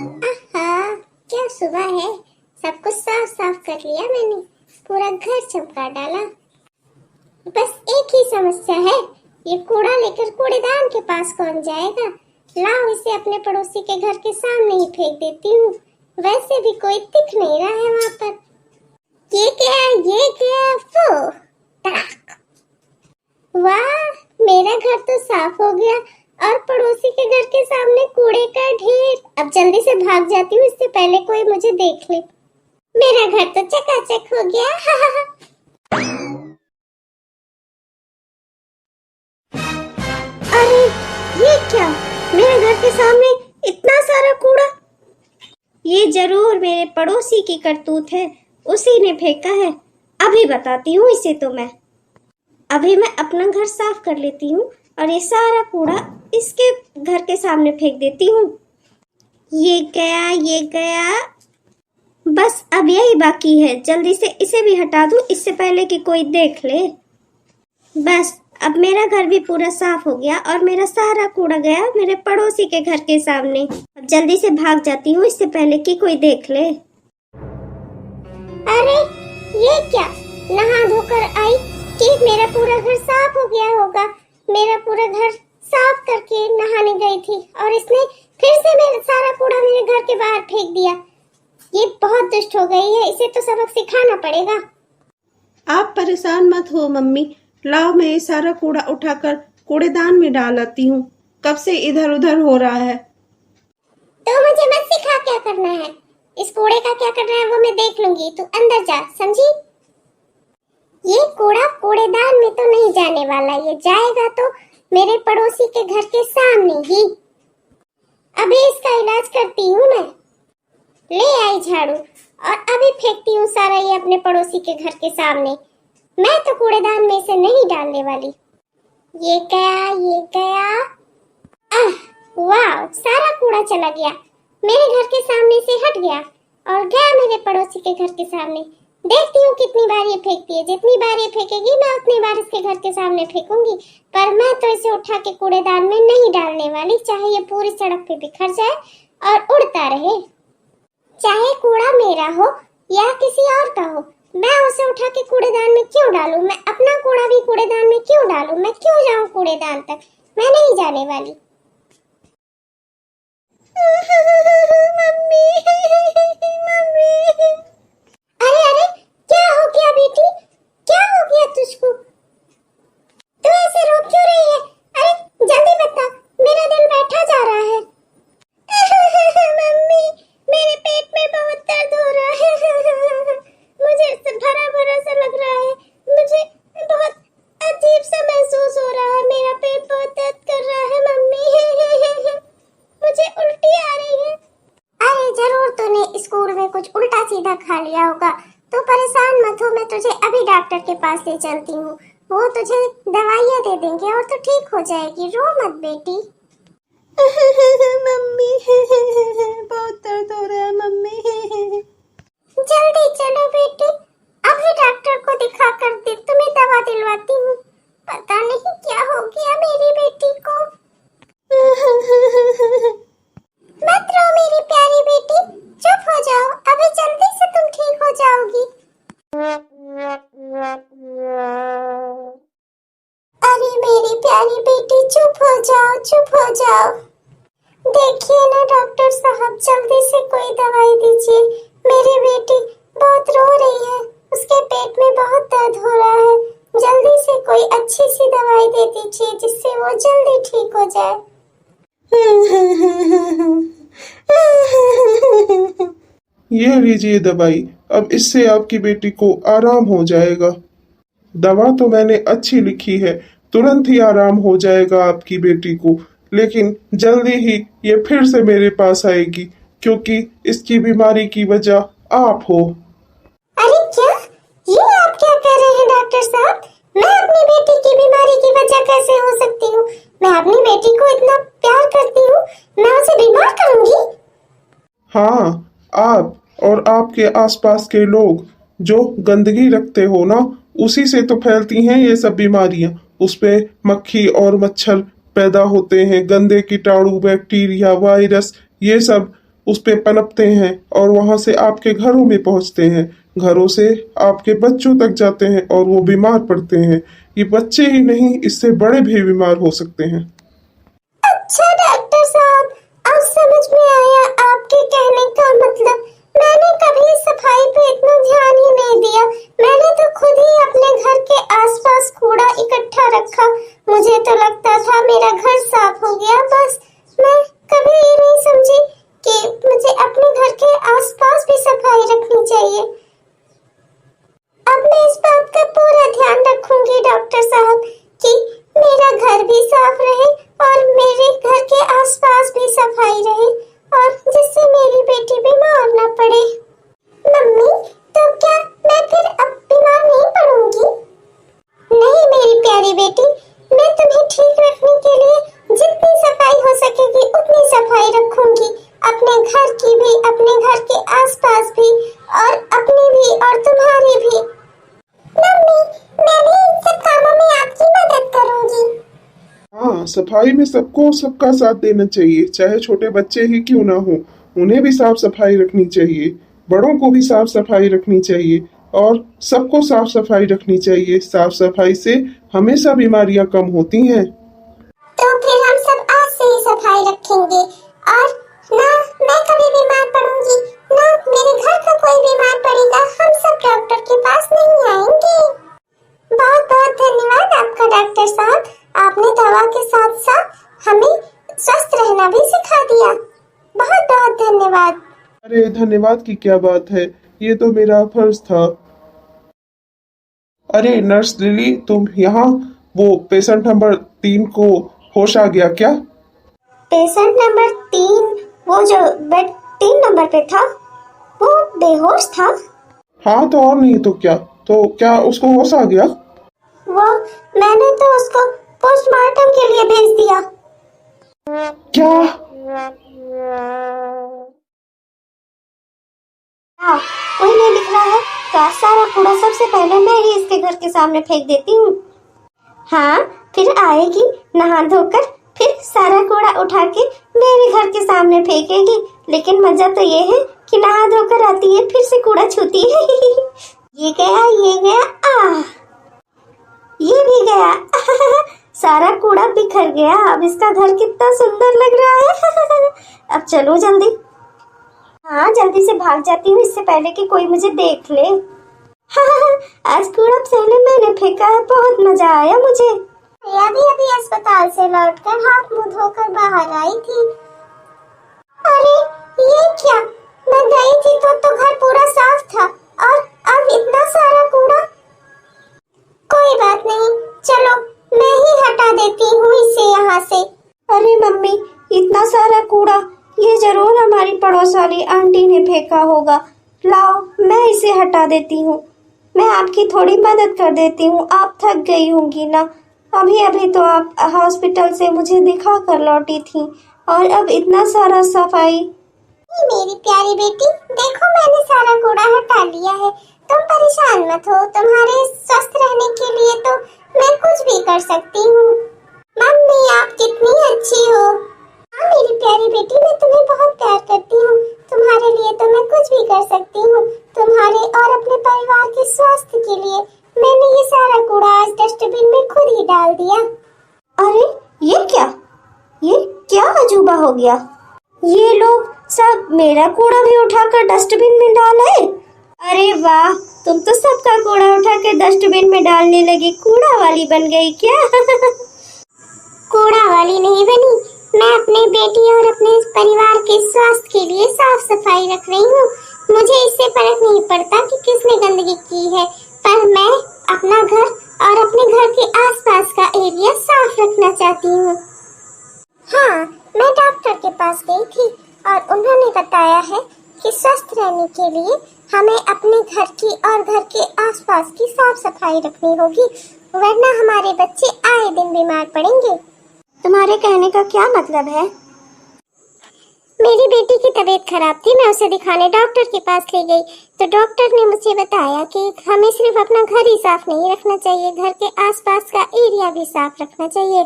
आहा, क्या सुबह है। सब कुछ साफ साफ कर लिया मैंने, पूरा घर चमका डाला। बस एक ही समस्या है, ये कूड़ा लेकर कूड़ेदान के पास कौन जाएगा। लाओ इसे अपने पड़ोसी के घर के सामने ही फेंक देती हूँ, वैसे भी कोई दिख नहीं रहा है वहाँ पर। ये क्या फो टक। वाह, मेरा घर तो साफ हो गया और पड़ोसी के घर के सामने कूड़े का ढेर। अब जल्दी से भाग जाती हूँ, इससे पहले कोई मुझे देख ले। मेरा घर तो चकाचक हो गया। अरे ये क्या, मेरे घर के सामने इतना सारा कूड़ा। ये जरूर मेरे पड़ोसी की करतूत है, उसी ने फेंका है। अभी बताती हूँ इसे तो मैं। अभी मैं अपना घर साफ कर लेती हूँ और ये सारा कूड़ा इसके घर के सामने फेंक देती हूँ। ये गया। बस अब यही बाकी है, जल्दी से इसे भी हटा दूँ इससे पहले कि कोई देख ले। बस अब मेरा घर भी पूरा साफ हो गया और मेरा सारा कूड़ा गया मेरे पड़ोसी के घर के सामने। अब जल्दी से भाग जाती हूँ इससे पहले कि कोई देख ले। अरे ये क्या, नहा धोकर आई कि मेरा पूरा घर साफ हो गया होगा। मेरा पूरा घर साफ करके नहाने गई थी और इसने फिर से मेरा सारा कूड़ा मेरे घर के बाहर फेंक दिया। ये बहुत दुष्ट हो गई है, इसे तो सबक सिखाना पड़ेगा। आप परेशान मत हो मम्मी, लाओ मैं ये सारा कूड़ा उठाकर कूड़ेदान में डाल आती हूँ। कब से इधर उधर हो रहा है। तो मुझे मत सिखा क्या करना है, इस कूड़े का क्या करना है वो मैं देख लूंगी। तू अंदर जा, समझी। ये कूड़ा कूड़ेदान में तो नहीं जाने वाला, ये जाएगा तो मेरे पड़ोसी के घर के सामने ही। अभी इसका इलाज करती हूँ मैं। ले आई झाड़ू और अभी फेंकती हूँ सारा ये अपने पड़ोसी के घर के सामने। मैं तो कूड़ेदान में इसे नहीं डालने वाली। ये गया। वाह, सारा कूड़ा चला गया, मेरे घर के सामने से हट गया और गया मेरे पड़ोसी के घर के सामने। देखती हूँ कितनी बार ये फेंकती है, जितनी बार ये फेंकेगी मैं उतनी बार इसके घर के सामने फेंकूंगी। पर मैं तो इसे उठा के कूड़ेदान में नहीं डालने वाली, चाहे ये पूरी सड़क पे बिखर जाए और उड़ता रहे। चाहे कूड़ा मेरा हो या किसी और का हो, मैं उसे उठा के कूड़ेदान में क्यों डालूं। मैं अपना कूड़ा भी कूड़ेदान में क्यों डालूं, मैं क्यों जाऊं कूड़ेदान तक, मैं नहीं जाने वाली। मम्मी, अरे क्या हो गया बेटी, क्या हो गया तुझको, तू ऐसे रो क्यों रही है। अरे जल्दी बता, मेरा दिल बैठा जा रहा है। मम्मी, मेरे पेट में बहुत दर्द हो रहा है। मुझे भरा भरा सा लग रहा है, मुझे बहुत अजीब सा महसूस हो रहा है, मेरा पेट बहुत दर्द कर रहा है मम्मी। मुझे उल्टी आ रही है। अरे जरूर तूने स्कूल में कुछ उल्टा सीधा खा लिया होगा, तो परेशान मत हो, मैं तुझे अभी डॉक्टर के पास ले चलती हूँ। वो तुझे दवाइयाँ दे देंगे और तू ठीक हो जाएगी, रो मत बेटी। मम्मी बहुत दर्द हो रहा है मम्मी। जल्दी चलो बेटी, अभी डॉक्टर को दिखा कर दे तुम्हें दवा दिलवाती हूँ। पता नहीं क्या हो गया मेरी बेटी को। मत रो मेरी प्यारी बेटी, चुप हो जाओ, अभी जल्दी से तुम ठीक हो जाओगी। अरे मेरी प्यारी बेटी, चुप हो जाओ, चुप हो जाओ। देखिए ना डॉक्टर साहब, जल्दी से कोई दवाई दीजिए, मेरी बेटी बहुत रो रही है, उसके पेट में बहुत दर्द हो रहा है। जल्दी से कोई अच्छी सी दवाई दे दीजिए जिससे वो जल्दी ठीक हो जाए। यह लीजिए दवाई, अब इससे आपकी बेटी को आराम हो जाएगा। दवा तो मैंने अच्छी लिखी है, तुरंत ही आराम हो जाएगा आपकी बेटी को, लेकिन जल्दी ही ये फिर से मेरे पास आएगी क्योंकि इसकी बीमारी की वजह आप हो। अरे क्या, ये आप क्या कह रहे हैं डॉक्टर साहब, मैं अपनी बेटी की बीमारी की वजह कैसे हो सकती हूँ। मैं अपनी बेटी को इतना प्यार करती हूँ, मैं उसे बीमार करूंगी। हाँ, आप और आपके आसपास के लोग जो गंदगी रखते हो ना, उसी से तो फैलती हैं ये सब बीमारियां। उस पे मक्खी और मच्छर पैदा होते हैं, गंदे कीटाणु, बैक्टीरिया, वायरस, ये सब उस पे पनपते हैं और वहां से आपके घरों में पहुंचते हैं, घरों से आपके बच्चों तक जाते हैं और वो बीमार पड़ते हैं। ये बच्चे ही नहीं, इससे बड़े भी बीमार हो सकते हैं। अच्छा डॉक्टर साहब, अब समझ में आया आपके कहने का मतलब। मैंने कभी सफाई पे इतना ध्यान ही नहीं दिया। मैंने तो खुद ही अपने घर के आसपास कूड़ा इकट्ठा रखा। मुझे तो लगता था मेरा घर साफ हो गया, बस मैं कभी ये नहीं समझी कि मुझे अपने घर के आसपास भी सफाई रखनी चाहिए। अब मैं इस बात का पूरा ध्यान रखूंगी डॉक्टर साहब कि मेरा घर भी साफ रहे और मेरे घर के आसपास भी सफाई रहे, और जिससे मेरी बेटी बीमार न पड़े। मम्मी, तो क्या मैं फिर अब बीमार नहीं पड़ूंगी? नहीं मेरी प्यारी बेटी, मैं तुम्हें ठीक रखने के लिए जितनी सफाई हो सकेगी उतनी सफाई रखूंगी, अपने घर की भी, अपने घर के आसपास भी, और अपनी भी और तुम्हारी भी। मम्मी, मैं भी इन सब कामों में आपकी मदद करूंगी। हाँ, सफाई में सबको सबका साथ देना चाहिए, चाहे छोटे बच्चे ही क्यों ना हो, उन्हें भी साफ सफाई रखनी चाहिए, बड़ों को भी साफ सफाई रखनी चाहिए और सबको साफ सफाई रखनी चाहिए। साफ सफाई से हमेशा बीमारियां कम होती हैं। तो फिर हम सब आज से ही सफाई रखेंगे, और ना मैं कभी बीमार पड़ूंगी, ना मेरे घर का कोई बीमार पड़ेगा। हम सब डॉक्टर के पास नहीं आएंगे। बहुत बहुत धन्यवाद आपका डॉक्टर साहब, आपने दवा के साथ साथ हमें स्वस्थ रहना भी सिखा दिया। बहुत बहुत धन्यवाद। अरे धन्यवाद की क्या बात है, ये तो मेरा फर्ज था। अरे नर्स लिली, तुम यहाँ? वो पेशेंट नंबर 3 को होश आ गया क्या? पेशेंट नंबर 3, वो जो बेड 3 नंबर पे था, वो बेहोश था। हाँ तो और नहीं तो क्या, तो क्या उसको होश आ गया? वो मैंने तो उसको पोस्टमार्टम के लिए भेज दिया। क्या? हाँ, कोई नहीं दिख रहा है, का सारा कूड़ा सबसे पहले मैं ही इसके घर के सामने फेंक देती हूँ। हाँ, फिर आएगी नहा धोकर, फिर सारा कूड़ा उठा के मेरे घर के सामने फेंकेगी। लेकिन मजा तो ये है कि नहा धोकर आती है, फिर से कूड़ा छूती है। ये गया, ये गया, ये भी गया। सारा कूड़ा बिखर गया। अब इसका घर कितना सुंदर लग रहा है। अब चलो जल्दी, हाँ जल्दी से भाग जाती हूँ, इससे पहले कि कोई मुझे देख ले। आज कूड़ा पहले मैंने फेंका है, बहुत मजा आया मुझे। अभी अस्पताल से लौटकर हाथ मुंह धोकर बाहर आई थी। अरे ये क्या, मैं गई थी तो घर पूरा साफ था, और अब इतना सारा कूड़ा। कोई बात नहीं, चलो मैं ही हटा देती हूँ इसे यहाँ से। अरे मम्मी, इतना सारा कूड़ा, ये जरूर हमारी पड़ोस वाली आंटी ने फेंका होगा। लाओ मैं इसे हटा देती हूँ, मैं आपकी थोड़ी मदद कर देती हूँ। आप थक गई होंगी ना, अभी अभी तो आप हॉस्पिटल से मुझे दिखा कर लौटी थी, और अब इतना सारा सफाई। मेरी प्यारी बेटी, देखो मैंने सारा कूड़ा हटा लिया है, तुम परेशान मत हो। तुम्हारे स्वस्थ रहने के लिए तो मैं कुछ भी कर सकती हूँ। मम्मी, आप कितनी अच्छी हो। हाँ मेरी प्यारी बेटी, मैं तुम्हें बहुत प्यार करती हूँ। तुम्हारे लिए तो मैं कुछ भी कर सकती हूँ, तुम्हारे और अपने परिवार के स्वास्थ्य के लिए। मैंने ये सारा कूड़ा आज डस्टबिन में खुद ही डाल दिया। अरे ये क्या अजूबा हो गया। ये लोग सब मेरा कूड़ा भी उठाकर डस्टबिन में डाले। अरे वाह, तुम तो सबका कूड़ा उठाकर डस्टबिन में डालने लगी, कूड़ा वाली बन गई क्या? कूड़ा वाली नहीं बनी, मैं अपनी बेटी और अपने परिवार के स्वास्थ्य के लिए साफ सफाई रख रही हूँ। मुझे इससे फर्क नहीं पड़ता कि किसने गंदगी की है, पर मैं अपना घर और अपने घर के आसपास का एरिया साफ रखना चाहती हूँ। हाँ, मैं डॉक्टर के पास गई थी और उन्होंने बताया है कि स्वस्थ रहने के लिए हमें अपने घर की और घर के आसपास की साफ सफाई रखनी होगी, वरना हमारे बच्चे आए दिन बीमार पड़ेंगे। तुम्हारे कहने का क्या मतलब है? मेरी बेटी की तबीयत खराब थी, मैं उसे दिखाने डॉक्टर के पास ले गई, तो डॉक्टर ने मुझे बताया कि हमें सिर्फ अपना घर ही साफ नहीं रखना चाहिए, घर के आसपास का एरिया भी साफ रखना चाहिए।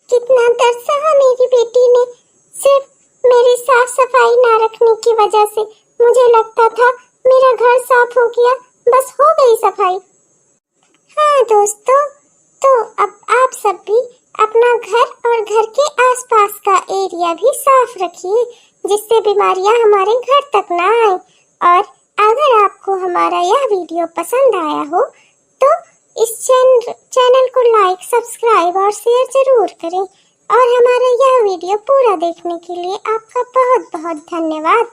कितना दर्द सहा मेरी बेटी ने, सिर्फ मेरी साफ सफाई ना रखने की वजह से मुझे लगता था मेरा घर साफ हो गया, बस हो गई सफाई। हाँ दोस्तों, तो अब आप सब भी अपना घर और घर के आसपास का एरिया भी साफ रखिए, जिससे बीमारियां हमारे घर तक ना आए। और अगर आपको हमारा यह वीडियो पसंद आया हो तो इस चैनल को लाइक, सब्सक्राइब और शेयर जरूर करें। और हमारा यह वीडियो पूरा देखने के लिए आपका बहुत बहुत धन्यवाद।